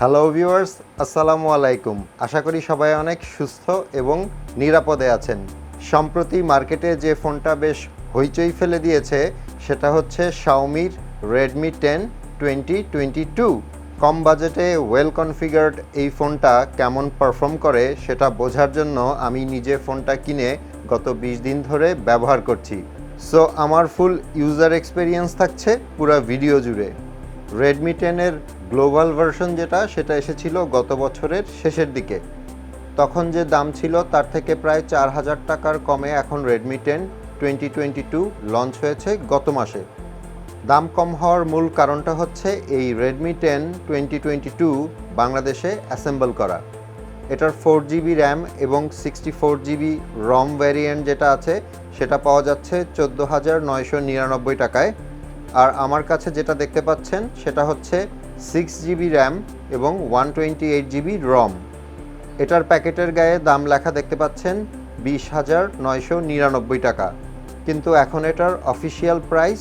Hello viewers, আসসালামু আলাইকুম। আশা করি সবাই অনেক সুস্থ এবং নিরাপদে আছেন। সম্প্রতি মার্কেটে যে ফোনটা বেশ হইচই ফেলে দিয়েছে সেটা হচ্ছে শাওমির রেডমি 10 2022। কম বাজেটে ওয়েল কনফিগার্ড এই ফোনটা কেমন পারফর্ম করে সেটা বোঝার জন্য আমি নিজে ফোনটা কিনে গত 20 দিন ধরে ব্যবহার করছি। সো আমার ফুল ইউজার এক্সপিরিয়েন্স থাকছে পুরো ভিডিও জুড়ে। রেডমি 10-এর গ্লোবাল ভার্সন সেটা এসেছিল গত বছরের শেষের দিকে। তখন যে দাম ছিল তার থেকে প্রায় 4000 টাকার কমে এখন রেডমি 10 2022 লঞ্চ হয়েছে গত মাসে। দাম কম হওয়ার মূল কারণটা হচ্ছে এই রেডমি 10 2022 বাংলাদেশে অ্যাসেম্বল করা। এটার 4GB র্যাম এবং 64GB রম ভ্যারিয়েন্ট যেটা আছে সেটা পাওয়া যাচ্ছে 14,999 টাকায়। আর আমার কাছে যেটা দেখতে পাচ্ছেন সেটা হচ্ছে 6GB র্যাম এবং 128GB রম। এটার প্যাকেটের গায়ে দাম লেখা দেখতে পাচ্ছেন 20,999 টাকা, কিন্তু এখন এটার অফিসিয়াল প্রাইস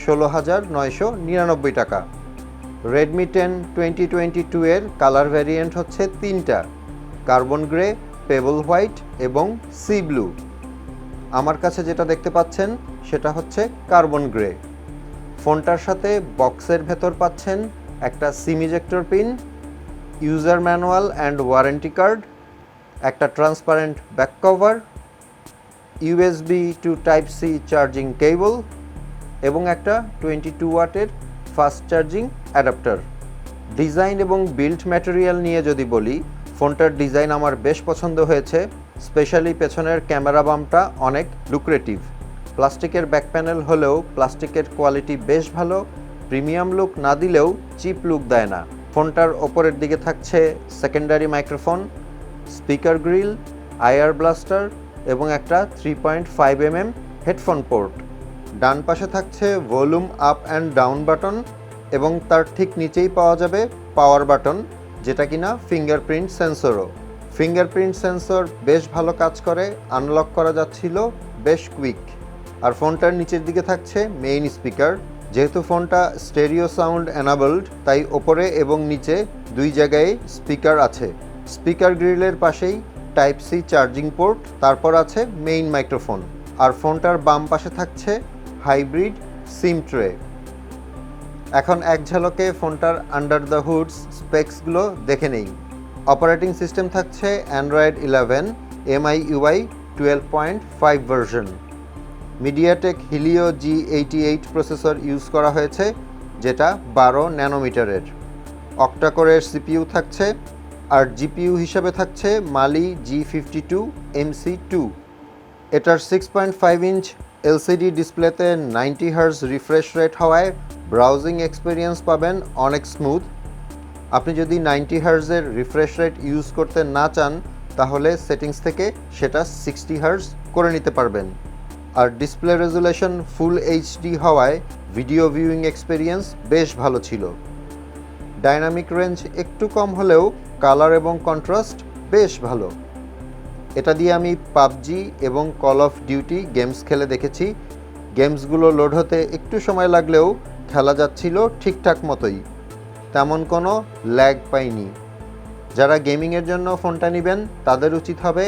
16,999 টাকা। রেডমি 10 2022 এর কালার ভ্যারিয়েন্ট হচ্ছে তিনটা: কার্বন গ্রে, পেবল হোয়াইট এবং সি ব্লু। আমার কাছে যেটা দেখতে পাচ্ছেন সেটা হচ্ছে কার্বন গ্রে। ফোনটার সাথে বক্সের ভেতর পাচ্ছেন একটা SIM ejector pin, user manual and warranty card, একটা transparent back cover, USB to type C charging cable এবং একটা 22 ওয়াটের ফাস্ট চার্জিং অ্যাডাপ্টার। ডিজাইন এবং বিল্ড ম্যাটেরিয়াল নিয়ে যদি বলি, ফোনটার ডিজাইন আমার বেশ পছন্দ হয়েছে। স্পেশালি পেছনের ক্যামেরা বামটা অনেক লুক্রেটিভ। প্লাস্টিকের ব্যাক প্যানেল হলেও প্লাস্টিকের কোয়ালিটি বেশ ভালো, প্রিমিয়াম লুক না দিলেও চিপ লুক দেয় না। ফোনটার ওপরের দিকে থাকছে secondary microphone, speaker grill, IR blaster এবং একটা 3.5mm হেডফোন পোর্ট। ডান পাশে থাকছে volume up and down button এবং তার ঠিক নিচেই পাওয়া যাবে পাওয়ার বাটন, যেটা কিনা ফিঙ্গারপ্রিন্ট সেন্সরও। ফিঙ্গারপ্রিন্ট সেন্সর বেশ ভালো কাজ করে, আনলক করা যাচ্ছিল বেশ কুইক। আর ফোনটার নিচের দিকে থাকছে মেইন স্পিকার। যেহেতু ফোনটা স্টেরিও সাউন্ড এনাবলড, তাই ওপরে এবং নিচে দুই জায়গায় স্পিকার আছে। স্পিকার গ্রিলের পাশেই টাইপ সি চার্জিং পোর্ট, তারপর আছে মেইন মাইক্রোফোন। আর ফোনটার বাম পাশে থাকছে হাইব্রিড সিম ট্রে। এখন এক ঝলকে ফোনটার আন্ডার দ্য হুডস স্পেক্সগুলো দেখে নেই। অপারেটিং সিস্টেম থাকছে Android 11 MIUI 12.5 version. MediaTek Helio G88 processor use করা হয়েছে, যেটা 12 ন্যানোমিটারের। অক্টা কোরের সিপিইউ থাকছে, আর জিপিইউ হিসেবে থাকছে মালি G52 MC2। এটার 6.5 ইঞ্চ এলসিডি ডিসপ্লেতে 90 হার্জ রিফ্রেশ রেট হওয়ায় ব্রাউজিং এক্সপিরিয়েন্স পাবেন অনেক স্মুথ। আপনি যদি 90 হার্জের রিফ্রেশ রেট ইউজ করতে না চান তাহলে সেটিংস থেকে সেটা 60 হার্জ করে নিতে পারবেন। আর ডিসপ্লে রেজুলেশন ফুল এইচডি হওয়ায় ভিডিও ভিউইং এক্সপিরিয়েন্স বেশ ভালো ছিল। ডাইনামিক রেঞ্জ একটু কম হলেও কালার এবং কন্ট্রাস্ট বেশ ভালো। এটা দিয়ে আমি পাবজি এবং কল অফ ডিউটি গেমস খেলে দেখেছি। গেমসগুলো লোড হতে একটু সময় লাগলেও খেলা যাচ্ছিল ঠিকঠাক মতোই, তেমন কোনো ল্যাগ পাইনি। যারা গেমিংয়ের জন্য ফোনটা নেবেন তাদের উচিত হবে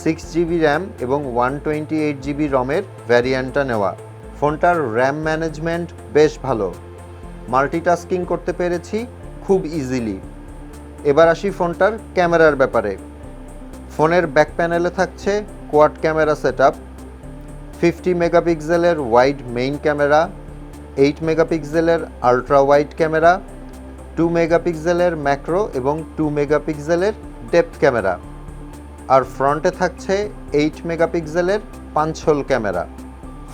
6GB র্যাম এবং 128GB রমের ভ্যারিয়েন্টটা নেওয়া। ফোনটার র্যাম ম্যানেজমেন্ট বেশ ভালো, মাল্টিটাস্কিং করতে পেরেছি খুব ইজিলি। এবার আসি ফোনটার ক্যামেরার ব্যাপারে। ফোনের ব্যাক প্যানেলে থাকছে কোয়াড ক্যামেরা সেটআপ, 50 মেগাপিক্সেলের ওয়াইড মেইন ক্যামেরা, 8 মেগাপিক্সেলের আলট্রা ওয়াইড ক্যামেরা, 2 মেগাপিক্সেলের ম্যাক্রো এবং 2 মেগাপিক্সেলের ডেপথ ক্যামেরা। আর ফ্রন্টে থাকছে 8 মেগাপিক্সেলের পাঞ্চ হোল ক্যামেরা।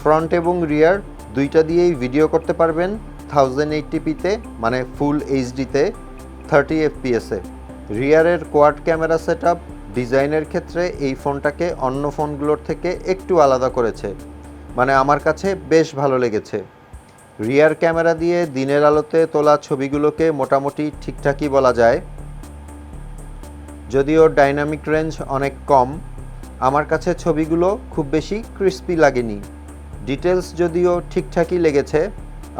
ফ্রন্ট এবং রিয়ার দুইটা দিয়েই ভিডিও করতে পারবেন 1080pতে, মানে ফুল এইচডিতে 30 fps-এ। রিয়ারের কোয়াড ক্যামেরা সেটআপ ডিজাইনের ক্ষেত্রে এই ফোনটাকে অন্য ফোনগুলোর থেকে একটু আলাদা করেছে, মানে আমার কাছে বেশ ভালো লেগেছে। রিয়ার ক্যামেরা দিয়ে দিনের আলোতে তোলা ছবিগুলোকে মোটামুটি ঠিকঠাকই বলা যায়, যদিও ডাইনামিক রেঞ্জ অনেক কম। আমার কাছে ছবিগুলো খুব বেশি ক্রিস্পি লাগেনি। ডিটেলস যদিও ঠিকঠাকই লেগেছে,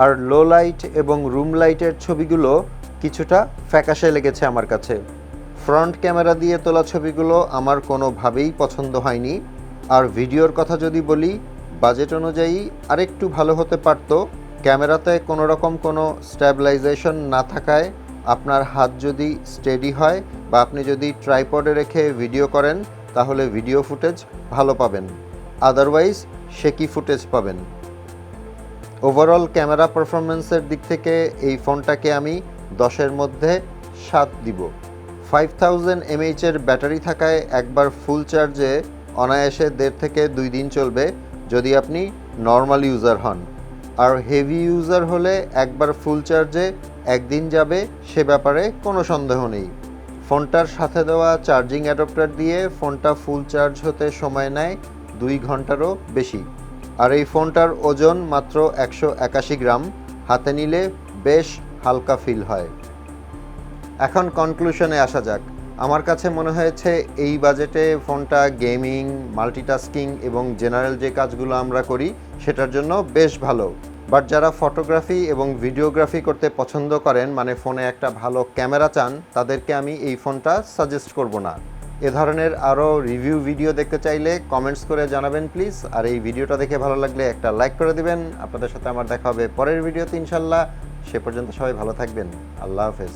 আর লো লাইট এবং রুম লাইটের ছবিগুলো কিছুটা ফ্যাকাশে লেগেছে আমার কাছে। ফ্রন্ট ক্যামেরা দিয়ে তোলা ছবিগুলো আমার কোনোভাবেই পছন্দ হয়নি। আর ভিডিওর কথা যদি বলি, বাজেট অনুযায়ী আরেকটু ভালো হতে পারত। ক্যামেরাতে কোনো রকম কোনো স্ট্যাবিলাইজেশন না থাকায় আপনার হাত যদি স্টেডি হয় বা আপনি যদি ট্রাইপডে রেখে ভিডিও করেন তাহলে ভিডিও ফুটেজ ভালো পাবেন, আদারওয়াইজ শেকি ফুটেজ পাবেন। ওভারঅল ক্যামেরা পারফরমেন্সের দিক থেকে এই ফোনটাকে আমি 10-এর মধ্যে 7 দিব। 5000 mAh-এর ব্যাটারি থাকায় একবার ফুল চার্জে অনায়াসে 1.5 থেকে 2 দিন চলবে যদি আপনি নর্মাল ইউজার হন। আর হেভি ইউজার হলে একবার ফুল চার্জে 1 দিন যাবে, সে ব্যাপারে কোনো সন্দেহ নেই। ফোনটার সাথে দেওয়া চার্জিং অ্যাডাপ্টার দিয়ে ফোনটা ফুল চার্জ হতে সময় নেয় 2 ঘন্টারও বেশি। আর এই ফোনটার ওজন মাত্র 181 গ্রাম, হাতে নিলে বেশ হালকা ফিল হয়। এখন কনক্লুশনে আসা যাক। আমার কাছে মনে হয়েছে এই বাজেটে ফোনটা গেমিং, মাল্টিটাস্কিং এবং জেনারেল যে কাজগুলো আমরা করি সেটার জন্য বেশ ভালো। বাট যারা ফটোগ্রাফি এবং ভিডিওগ্রাফি করতে পছন্দ করেন, মানে ফোনে একটা ভালো ক্যামেরা চান, তাদেরকে আমি এই ফোনটা সাজেস্ট করব না। এ ধরনের আরও রিভিউ ভিডিও দেখতে চাইলে কমেন্টস করে জানাবেন প্লিজ। আর এই ভিডিওটা দেখে ভালো লাগলে একটা লাইক করে দিবেন। আপনাদের সাথে আমার দেখা হবে পরের ভিডিওতে ইনশাল্লাহ। সে পর্যন্ত সবাই ভালো থাকবেন। আল্লাহ হাফেজ।